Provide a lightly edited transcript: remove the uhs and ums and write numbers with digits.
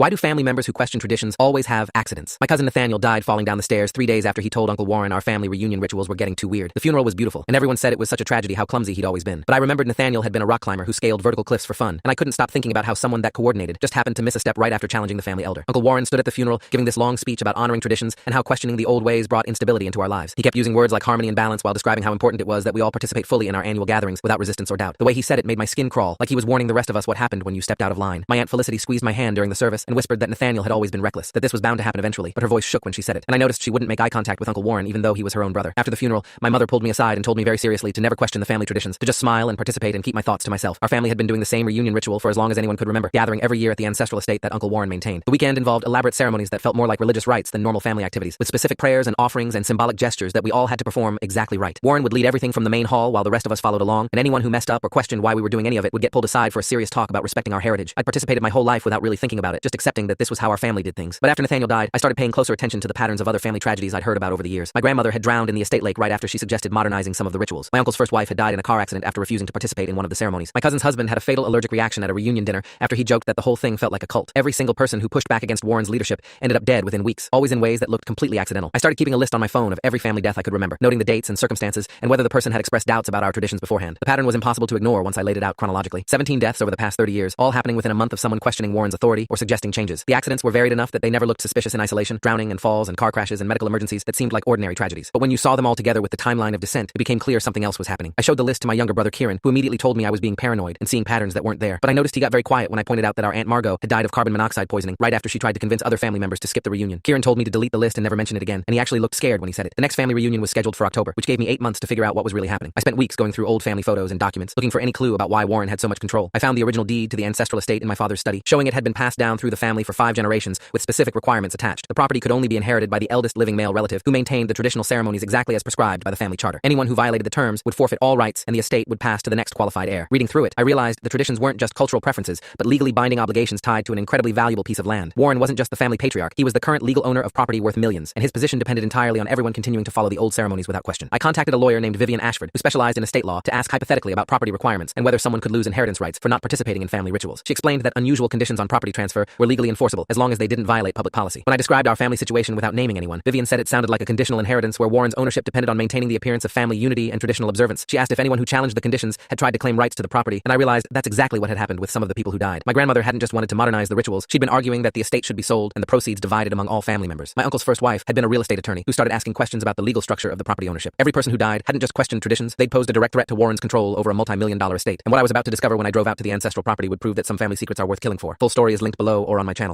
Why do family members who question traditions always have accidents? My cousin Nathaniel died falling down the stairs 3 days after he told Uncle Warren our family reunion rituals were getting too weird. The funeral was beautiful, and everyone said it was such a tragedy how clumsy he'd always been. But I remembered Nathaniel had been a rock climber who scaled vertical cliffs for fun, and I couldn't stop thinking about how someone that coordinated just happened to miss a step right after challenging the family elder. Uncle Warren stood at the funeral, giving this long speech about honoring traditions and how questioning the old ways brought instability into our lives. He kept using words like harmony and balance while describing how important it was that we all participate fully in our annual gatherings without resistance or doubt. The way he said it made my skin crawl, like he was warning the rest of us what happened when you stepped out of line. My Aunt Felicity squeezed my hand during the service and whispered that Nathaniel had always been reckless, that this was bound to happen eventually, but her voice shook when she said it, and I noticed she wouldn't make eye contact with Uncle Warren even though he was her own brother. After the funeral, my mother pulled me aside and told me very seriously to never question the family traditions, to just smile and participate and keep my thoughts to myself. Our family had been doing the same reunion ritual for as long as anyone could remember, gathering every year at the ancestral estate that Uncle Warren maintained. The weekend involved elaborate ceremonies that felt more like religious rites than normal family activities, with specific prayers and offerings and symbolic gestures that we all had to perform exactly right. Warren would lead everything from the main hall while the rest of us followed along, and anyone who messed up or questioned why we were doing any of it would get pulled aside for a serious talk about respecting our heritage. I'd participated my whole life without really thinking about it, just accepting that this was how our family did things. But after Nathaniel died, I started paying closer attention to the patterns of other family tragedies I'd heard about over the years. My grandmother had drowned in the estate lake right after she suggested modernizing some of the rituals. My uncle's first wife had died in a car accident after refusing to participate in one of the ceremonies. My cousin's husband had a fatal allergic reaction at a reunion dinner after he joked that the whole thing felt like a cult. Every single person who pushed back against Warren's leadership ended up dead within weeks, always in ways that looked completely accidental. I started keeping a list on my phone of every family death I could remember, noting the dates and circumstances and whether the person had expressed doubts about our traditions beforehand. The pattern was impossible to ignore once I laid it out chronologically. 17 deaths over the past 30 years, all happening within a month of someone questioning Warren's authority or suggesting changes. The accidents were varied enough that they never looked suspicious in isolation, drowning and falls and car crashes and medical emergencies that seemed like ordinary tragedies. But when you saw them all together with the timeline of descent, it became clear something else was happening. I showed the list to my younger brother Kieran, who immediately told me I was being paranoid and seeing patterns that weren't there. But I noticed he got very quiet when I pointed out that our Aunt Margot had died of carbon monoxide poisoning right after she tried to convince other family members to skip the reunion. Kieran told me to delete the list and never mention it again, and he actually looked scared when he said it. The next family reunion was scheduled for October, which gave me 8 months to figure out what was really happening. I spent weeks going through old family photos and documents, looking for any clue about why Warren had so much control. I found the original deed to the ancestral estate in my father's study, showing it had been passed down through the family for 5 generations with specific requirements attached. The property could only be inherited by the eldest living male relative, who maintained the traditional ceremonies exactly as prescribed by the family charter. Anyone who violated the terms would forfeit all rights, and the estate would pass to the next qualified heir. Reading through it, I realized the traditions weren't just cultural preferences, but legally binding obligations tied to an incredibly valuable piece of land. Warren wasn't just the family patriarch, he was the current legal owner of property worth millions, and his position depended entirely on everyone continuing to follow the old ceremonies without question. I contacted a lawyer named Vivian Ashford, who specialized in estate law, to ask hypothetically about property requirements and whether someone could lose inheritance rights for not participating in family rituals. She explained that unusual conditions on property transfer were legally enforceable as long as they didn't violate public policy. When I described our family situation without naming anyone, Vivian said it sounded like a conditional inheritance where Warren's ownership depended on maintaining the appearance of family unity and traditional observance. She asked if anyone who challenged the conditions had tried to claim rights to the property, and I realized that's exactly what had happened with some of the people who died. My grandmother hadn't just wanted to modernize the rituals, she'd been arguing that the estate should be sold and the proceeds divided among all family members. My uncle's first wife had been a real estate attorney who started asking questions about the legal structure of the property ownership. Every person who died hadn't just questioned traditions, they'd posed a direct threat to Warren's control over a multi-million-dollar estate. And what I was about to discover when I drove out to the ancestral property would prove that some family secrets are worth killing for. Full story is linked below or on my channel.